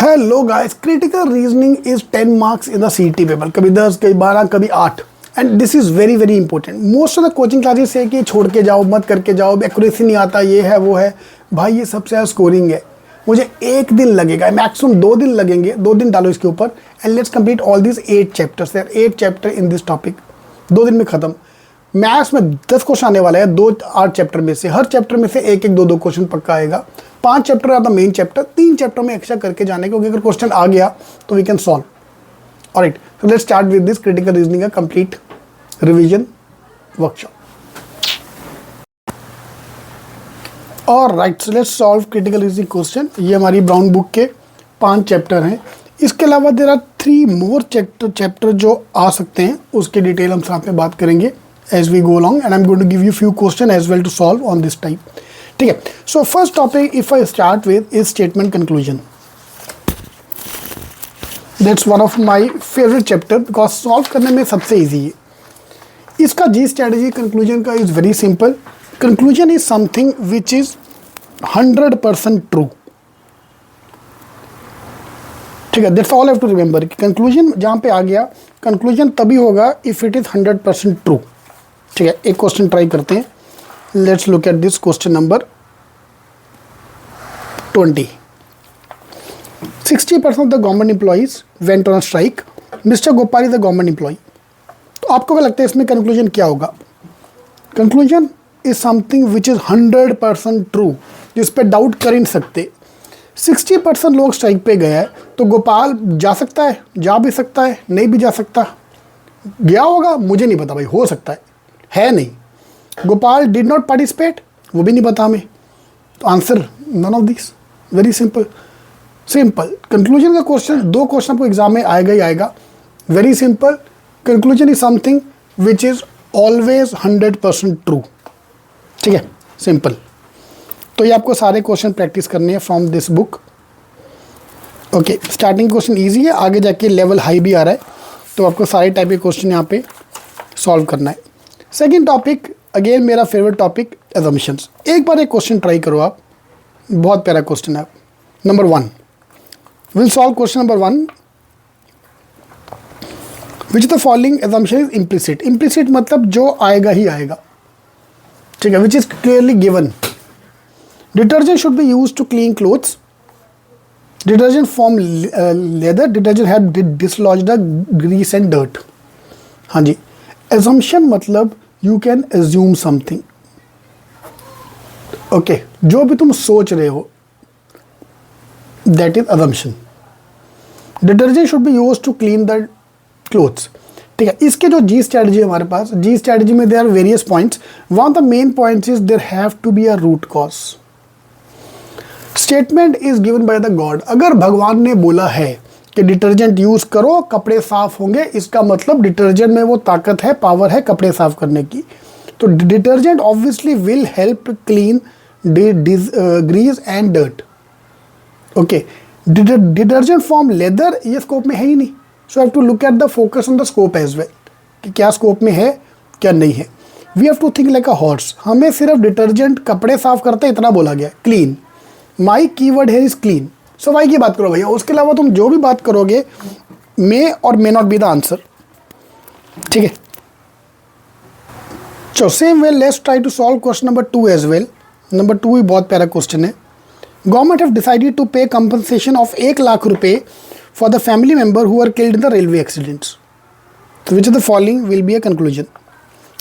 Hello guys, critical reasoning is 10 marks in the CET paper. कभी 10, कभी 12, कभी 8. And this is very very important. Most of the coaching classes से कि छोड़ के जाओ, मत करके जाओ, एक्यूरेसी नहीं आता, ये है वो है. भाई ये सबसे ज़्यादा स्कोरिंग है. मुझे 1 दिन लगेगा, मैक्सिमम 2 दिन लगेंगे. 2 दिन डालो इसके ऊपर and let's complete all this 8 chapters. 8 chapter in this topic. 2 दिन में खत्म. मैथ्स में 10 क्वेश्चन आने वाला है 8 चैप्टर में से. हर चैप्टर में से 1-1, 2-2 क्वेश्चन पक्का आएगा. 5 चैप्टर आता मेन चैप्टर. 3 चैप्टर में एक्स्ट्रा करके जाने, क्योंकि अगर क्वेश्चन आ गया तो we can solve. Alright, so let's start with this critical reasoning का complete revision workshop. Alright, so let's solve critical reasoning question. ये हमारी ब्राउन बुक के 5 चैप्टर हैं. इसके अलावा देयर आर 3 मोर चैप्टर जो आ सकते हैं. उसके डिटेल हम साथ में बात करेंगे as we go along, and I'm going to give you few questions as well to solve on this type. ठीक है. So first topic if I start with is statement conclusion. That's one of my favorite chapter because solve करने में सबसे easy है. इसका G strategy conclusion का is very simple. Conclusion is something which is 100% true. ठीक है. That's all I have to remember. Conclusion जहाँ पे आ गया, conclusion तभी होगा if it is 100% true. ठीक है. एक क्वेश्चन ट्राई करते हैं. Let's look at this question number 20. 60% of the government employees went on strike. Mister Gopal is the government employ. तो आपको क्या लगता है इसमें कंक्लूजन क्या होगा? Conclusion is something which is 100% true, जिस पे डाउट कर ही नहीं सकते. 60% लोग स्ट्राइक पे गए हैं, तो गोपाल जा सकता है, जा भी सकता है, नहीं भी जा सकता. गया होगा, मुझे नहीं पता भाई, हो सकता है नहीं. गोपाल डिड नॉट पार्टिसिपेट, वो भी नहीं पता हमें. तो answer none of this. Very simple. Conclusion का क्वेश्चन 2 क्वेश्चन आपको एग्जाम में आएगा ही आएगा. Very simple. Conclusion is something which is always 100% true. ठीक है, सिंपल. तो ये आपको सारे क्वेश्चन प्रैक्टिस करने हैं from this book. Okay, starting question easy है, आगे जाके लेवल हाई भी आ रहा है, तो आपको सारे टाइप के क्वेश्चन यहाँ पे सॉल्व करना है. सेकेंड टॉपिक, अगेन मेरा फेवरेट टॉपिक, एजम्पशंस. एक बार एक क्वेश्चन ट्राई करो आप, बहुत प्यारा क्वेश्चन है. Number 1, will solve question number 1. Which the following assumption is implicit. Implicit मतलब जो आएगा ही आएगा. ठीक है. Which is clearly given. Detergent should be use to clean clothes. Detergent form leather. Detergent have dislodged the grease and dirt. हाँ जी. Assumption मतलब you can assume something. Okay, जो भी तुम सोच रहे हो, that is assumption. Detergent should be used to clean the clothes. ठीक है. इसके जो जी स्ट्रैटेजी हमारे पास, जी स्ट्रैटेजी में there are various points. One of the main points is there have to be a root cause. Statement is given by the god. अगर भगवान ने बोला है कि डिटर्जेंट यूज करो, कपड़े साफ होंगे, इसका मतलब डिटर्जेंट में वो ताकत है, पावर है कपड़े साफ करने की. तो detergent obviously will help clean grease and dirt. Okay. Detergent form leather, ये स्कोप में है ही नहीं. So have to look at the focus on the scope as well, कि क्या स्कोप में है क्या नहीं है. We have to think like a horse. हमें सिर्फ डिटर्जेंट कपड़े साफ करते इतना बोला गया. क्लीन, माई कीवर्ड है इज क्लीन. सो वाई की बात करो भैया, उसके अलावा तुम जो भी बात करोगे मे और may not be the answer. ठीक है. चलो same way let's try to solve question number 2 as well. Number 2 भी बहुत प्यारा क्वेश्चन है. Government have decided to pay compensation of 1 lakh rupaye for the family member who are killed in the railway accidents. Which of the following will be a conclusion.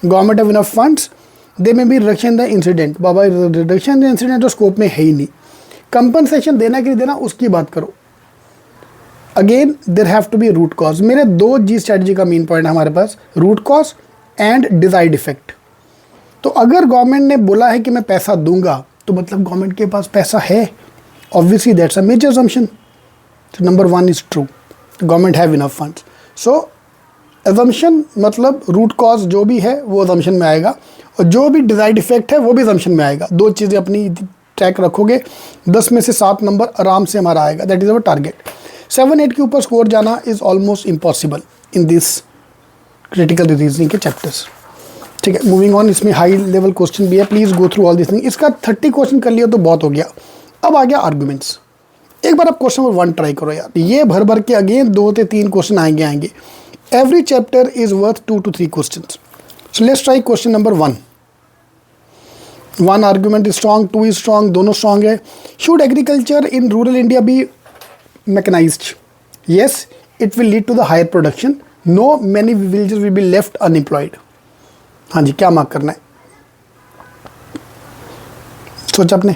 Government have enough funds, they may be reduction in the incident. Baba reduction in the incident तो scope में है ही नहीं. Compensation देना कि नहीं देना उसकी बात करो. Again there have to be root cause. मेरे 2 जी स्ट्रैटेजी का मेन पॉइंट है हमारे पास, root cause and desired effect. तो अगर गवर्नमेंट ने बोला है कि मैं पैसा दूंगा, तो मतलब गवर्नमेंट के पास पैसा है. Obviously that's a major assumption. Number 1 is true. Government have enough funds. So assumption मतलब रूट कॉज जो भी है वो असम्पशन में आएगा, और जो भी डिजायर्ड इफेक्ट है वो भी असम्पशन में आएगा. 2 चीज़ें अपनी ट्रैक रखोगे, 10 में से 7 नंबर आराम से हमारा आएगा. That is our target. 7-8 के ऊपर स्कोर जाना is almost impossible in this critical reasoning के चैप्टर्स. ठीक है. मूविंग ऑन, इसमें हाई लेवल क्वेश्चन भी है, please go through all this thing. इसका 30 क्वेश्चन कर लिया तो बहुत हो गया. अब आ गया आर्गुमेंट्स. एक बार आप क्वेश्चन नंबर 1 ट्राई करो यार, ये भर भर के अगेन 2 से 3 क्वेश्चन आएंगे। Every chapter is worth 2 to 3 question. So let's try question number 1। 1 argument is strong, 2 is strong, दोनों स्ट्रॉन्ग है। Should agriculture in rural India be mechanised? Yes, it will lead to the higher production. No, many villages will be left unemployed. हाँ जी, क्या mark करना है? सोचा आपने?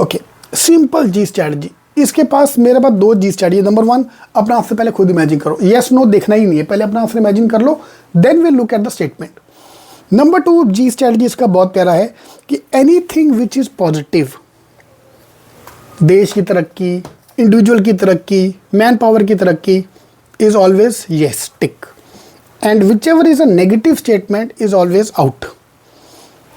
Okay, simple जी स्ट्रैटेजी। इसके पास मेरे पास 2 जी स्ट्रैटेजी। नंबर 1, अपना आंसर पहले खुद इमेजिन करो। यस नो देखना ही नहीं है, पहले अपना आंसर इमेजिन कर लो, then will look at the statement. Number 2 G strategy इसका बहुत प्यारा है कि एनीथिंग विच इज पॉजिटिव, देश की तरक्की, इंडिविजुअल की तरक्की, मैन पावर की तरक्की, is always yes tick, and which ever is a negative statement is always out.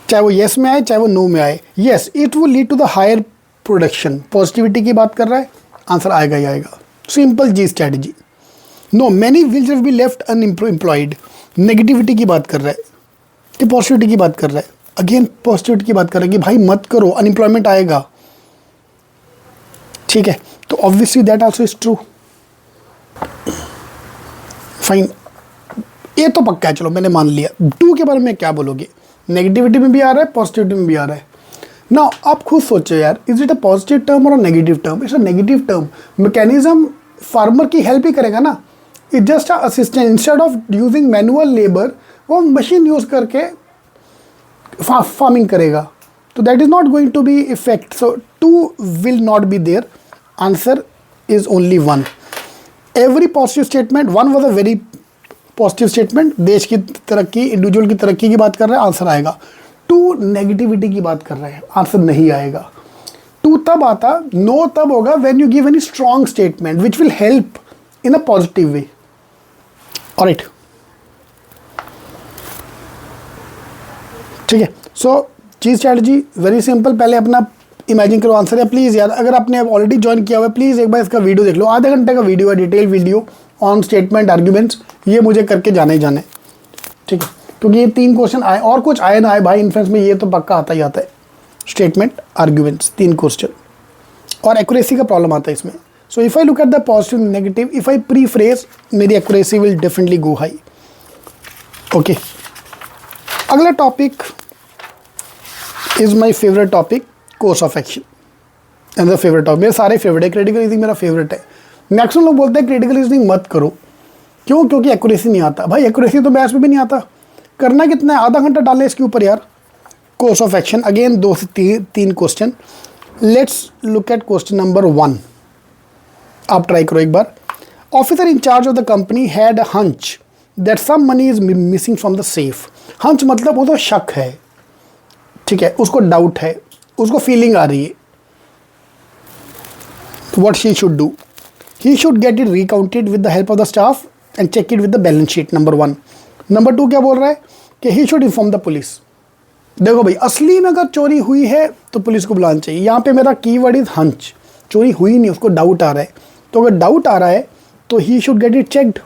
चाहे वो यस में आए, चाहे वो नो में आए। Yes, it will lead to the higher production, positivity की बात कर रहा है, आंसर आएगा ही आएगा। सिंपल जी strategy. No, many will be left unemployed, negativity की बात कर रहा है कि पॉजिटिविटी की बात कर रहा है? अगेन पॉजिटिविटी की बात कर रहा है कि भाई मत करो, अनएम्प्लॉयमेंट आएगा। ठीक है, तो obviously that also is true. Fine, ये तो पक्का है, चलो मैंने मान लिया। 2 के बारे में क्या बोलोगे? नेगेटिविटी में भी आ रहा है, पॉजिटिविटी में भी आ रहा है ना। आप खुद सोचो यार, is it a positive term और a negative term? It's a negative term. Mechanism farmer की हेल्प ही करेगा ना, it just a assistant. Instead of using manual labour, वो मशीन यूज करके फार्मिंग करेगा, तो that is not going to be effect. So 2 will not be there, answer is only 1। Every positive statement, 1 was a very positive statement, देश की तरक्की, individual की तरक्की की बात कर रहा है, आंसर आएगा। 2 नेगेटिविटी की बात कर रहे हैं, आंसर नहीं आएगा। 2 तब आता, नो तब होगा when you give any strong statement which will help in a positive way. Alright, ठीक है। सो जी स्ट्रैटेजी वेरी सिंपल, पहले अपना इमेजिन करो आंसर है। प्लीज़ यार, अगर आपने ऑलरेडी ज्वाइन किया हुआ है, प्लीज़ एक बार इसका वीडियो देख लो, आधे घंटे का वीडियो है, detail video on statement arguments, ये मुझे करके जाने ही जाने। ठीक है, क्योंकि ये 3 क्वेश्चन आए, और कुछ आए ना आए भाई, इन्फ्रेंस में ये तो पक्का आता ही आता है। स्टेटमेंट आर्ग्यूमेंट्स 3 क्वेश्चन, और एक्यूरेसी का प्रॉब्लम आता है इसमें। So if I look at the positive negative, if I pre phrase, मेरी accuracy will definitely go high. Okay, अगला topic is my favourite topic, course of action. And favourite topic, मेरे सारे favourite है। Critical reasoning मेरा favourite है। Maximum लोग बोलते हैं क्रिटिकल रीजनिंग मत करो, क्यों? क्योंकि एक्यूरेसी नहीं आता। भाई एक्यूरेसी तो मैथ्स में भी नहीं आता, करना कितना है, आधा घंटा डालें इसके ऊपर यार। कोर्स ऑफ एक्शन, अगेन 2 से 3 question. Let's look at question number 1। आप ट्राई करो एक बार। Officer in charge of the company had a hunch that some money is missing from the safe. Hunch मतलब वो तो शक है, ठीक है, उसको डाउट है, उसको फीलिंग आ रही है। What she should do? He should get it recounted with the help of the staff and check it with the balance sheet, number 1। Number 2 क्या बोल रहा है कि he should inform the police. देखो भाई, असली में अगर चोरी हुई है तो पुलिस को बुलाना चाहिए। यहाँ पे मेरा कीवर्ड इज हंच, चोरी हुई नहीं, उसको डाउट आ रहा है। तो अगर डाउट आ रहा है तो ही should get it checked.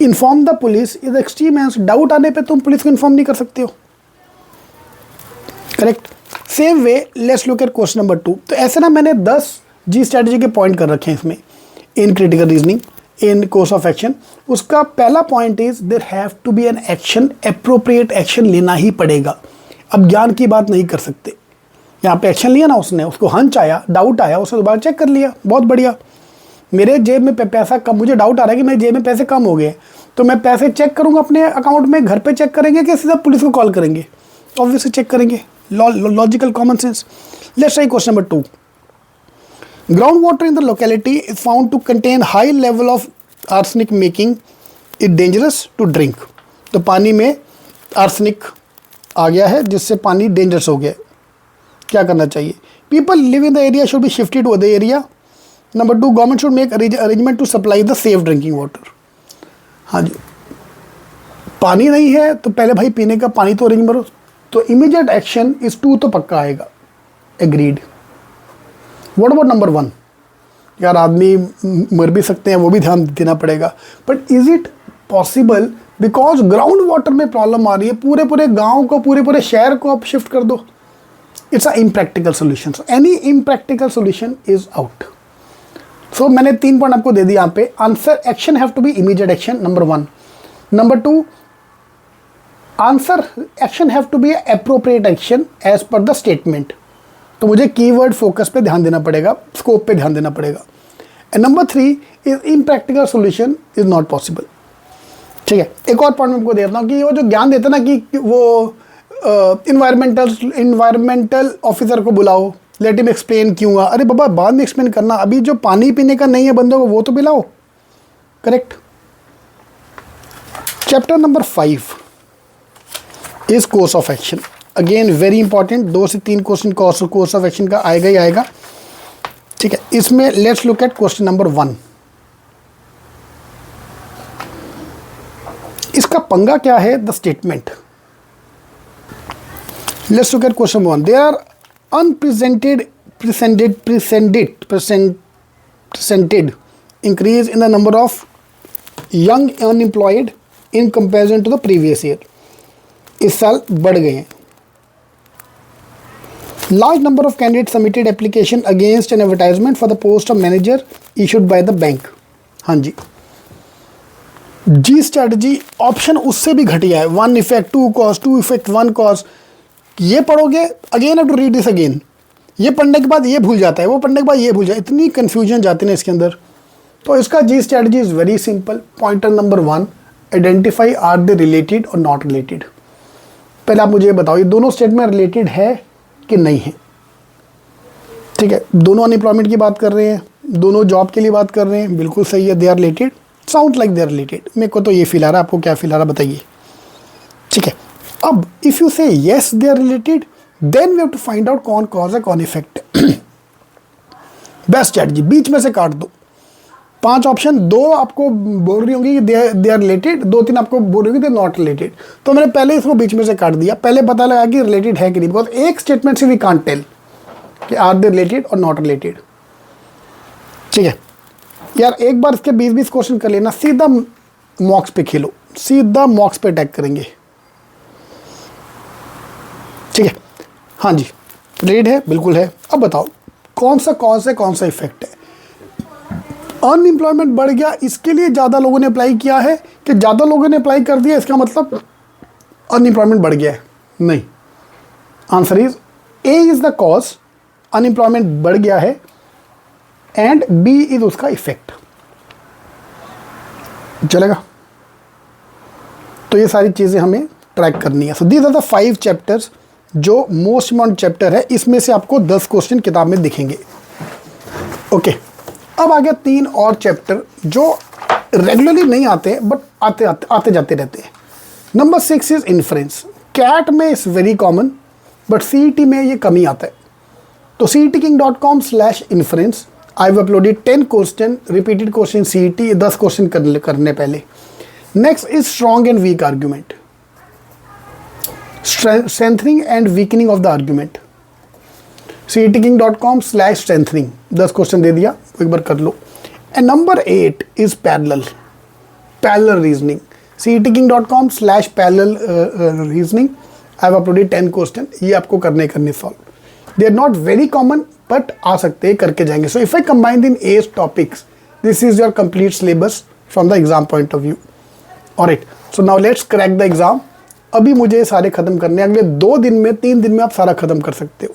Inform the police is extreme एंस, डाउट आने पे तुम पुलिस को इन्फॉर्म नहीं कर सकते हो। Correct. Same way let's look at question number 2। तो ऐसे ना मैंने 10 जी स्ट्रैटेजी के पॉइंट कर रखे हैं इसमें, in critical reasoning, in course of action. उसका पहला point is there have to be an action, appropriate action लेना ही पड़ेगा। अब ज्ञान की बात नहीं कर सकते। यहाँ पे एक्शन लिया ना उसने, उसको हंच आया, डाउट आया, उसने दोबारा चेक कर लिया, बहुत बढ़िया। मेरे जेब में पैसा कम, मुझे डाउट आ रहा है कि मेरे जेब में पैसे कम हो गए, तो मैं पैसे चेक करूँगा अपने अकाउंट में, घर पे चेक करेंगे कि सीधा पुलिस को कॉल करेंगे? ऑब्वियसली चेक करेंगे, logical common sense. Let's try question number 2। Ground water in the locality is found to contain high level of arsenic, making it dangerous to drink. तो पानी में आर्सेनिक आ गया है जिससे पानी डेंजरस हो गया। क्या करना चाहिए? People live in the area should be shifted to other area. Number 2, government should make arrangement to supply the safe drinking water. हाँ जी, पानी नहीं है तो पहले भाई पीने का पानी तो अरेंज करो। तो इमीडिएट एक्शन इज 2 तो पक्का आएगा, एग्रीड। What about number 1? यार आदमी मर भी सकते हैं, वो भी ध्यान देना पड़ेगा। But is it possible? Because ground water में प्रॉब्लम आ रही है, पूरे गांव को, पूरे शहर को आप शिफ्ट कर दो। It's a impractical solution. Any impractical solution is out. So मैंने 3 पॉइंट आपको दे दिया यहाँ पे. Answer action have to be immediate action, number 1. Number 2, answer action have to be appropriate action as per the statement. तो मुझे keyword focus पे ध्यान देना पड़ेगा, स्कोप पे ध्यान देना पड़ेगा. And number 3 is impractical solution is not possible. ठीक है, एक और पॉइंट मैं आपको दे देता हूँ कि वो जो ज्ञान देता ना कि वो इन्वायरमेंटल ऑफिसर को बुलाओ, लेट हिम एक्सप्लेन क्यों. अरे बाबा बाद में एक्सप्लेन करना, अभी जो पानी पीने का नहीं है बंदों को वो तो पिलाओ. Correct. Chapter number 5 is course of action. Again very important, 2 से 3 क्वेश्चन कोर्स ऑफ एक्शन का आएगा ही आएगा. ठीक है, इसमें let's look at question number 1. इसका पंगा क्या है? The statement. Let's look at question 1. There are unprecedented increase in the number of young unemployed in comparison to the previous year. इस साल बढ़ गए हैं. Large number of candidates submitted application against an advertisement for the post of manager issued by the bank. हाँ जी, G strategy option उससे भी घटिया है. 1 इफेक्ट 2 कॉज, 2 इफेक्ट 1 कॉज. ये पढ़ोगे again have to read this again. ये पढ़ने के बाद ये भूल जाता है, वो पढ़ने के बाद ये भूल जाए, इतनी कन्फ्यूजन जाती है इसके अंदर. तो इसका जी strategy is very simple. Pointer number 1, identify are they related और नॉट रिलेटेड. पहले आप मुझे ये बताओ, ये दोनों स्टेटमेंट रिलेटेड है कि नहीं है? ठीक है, दोनों अनएम्प्लॉयमेंट की बात कर रहे हैं, दोनों जॉब के लिए बात कर रहे हैं, बिल्कुल सही है. They are related, sound like they are related. मेरे को तो ये फील आ रहा है, आपको क्या फील आ रहा है बताइए. ठीक है, अब if you say yes they are related, then we have to find out कौन कॉज है कौन इफेक्ट है. बेस्ट स्ट्रैटेजी, बीच में से काट दो. 5 ऑप्शन, 2 आपको बोल रही होंगी कि दे आर रिलेटेड, 2-3 आपको बोल रही होंगी दे नॉट रिलेटेड. तो मैंने पहले इसको बीच में से काट दिया. पहले पता लगा कि रिलेटेड है कि नहीं, बिकॉज एक स्टेटमेंट से वी कांट टेल कि आर दे रिलेटेड और नॉट रिलेटेड. ठीक है यार, एक बार इसके 20-20 क्वेश्चन कर लेना, सीधा मॉक्स पे खेलो, सीधा मॉक्स पे अटैक करेंगे. ठीक है, हाँ जी, रिलेटेड है, बिल्कुल है. अब बताओ कौन सा कॉज है कौन सा इफेक्ट है? अनएम्प्लॉयमेंट बढ़ गया, इसके लिए ज़्यादा लोगों ने अप्लाई किया है कि ज़्यादा लोगों ने अप्लाई कर दिया इसका मतलब अनएम्प्लॉयमेंट बढ़ गया है? नहीं. Answer is A is the cause, unemployment बढ़ गया है, एंड बी इज उसका इफेक्ट. चलेगा? तो ये सारी चीज़ें हमें ट्रैक करनी है. So these are the 5 chapters जो मोस्ट इम्पॉर्टेंट चैप्टर है. इसमें से आपको 10 क्वेश्चन किताब में दिखेंगे. ओके, अब आ गया 3 और चैप्टर जो रेगुलरली नहीं आते बट आते जाते रहते हैं. Number 6 is inference. कैट में is very common but CET में ये कम ही आता है. तो cetking.com/inference I have uploaded 10 question, repeated question CET, 10 question करने पहले. Next is strong and weak argument, strengthening and weakening of the argument. cetking.com/strengthening 10 question दे दिया, एक बार कर लो. And number 8 is parallel reasoning. cetking.com/parallel reasoning I have uploaded 10 question. ये आपको करने solve. They are not very common but आ सकते हैं, करके जाएंगे. So if I combine in 8 topics, this is your complete syllabus from the exam point of view. Alright, so now let's crack the exam. अभी मुझे सारे खत्म करने, अगले 2 दिन में 3 दिन में आप सारा खत्म कर सकते हो.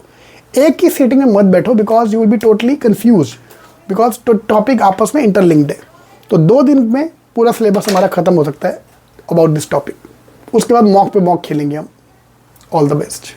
एक ही सीटिंग में मत बैठो because you will be totally confuse, because topic आपस में इंटरलिंक्ड है. तो 2 दिन में पूरा सिलेबस हमारा खत्म हो सकता है अबाउट दिस टॉपिक. उसके बाद मॉक पे मॉक खेलेंगे हम. All the best.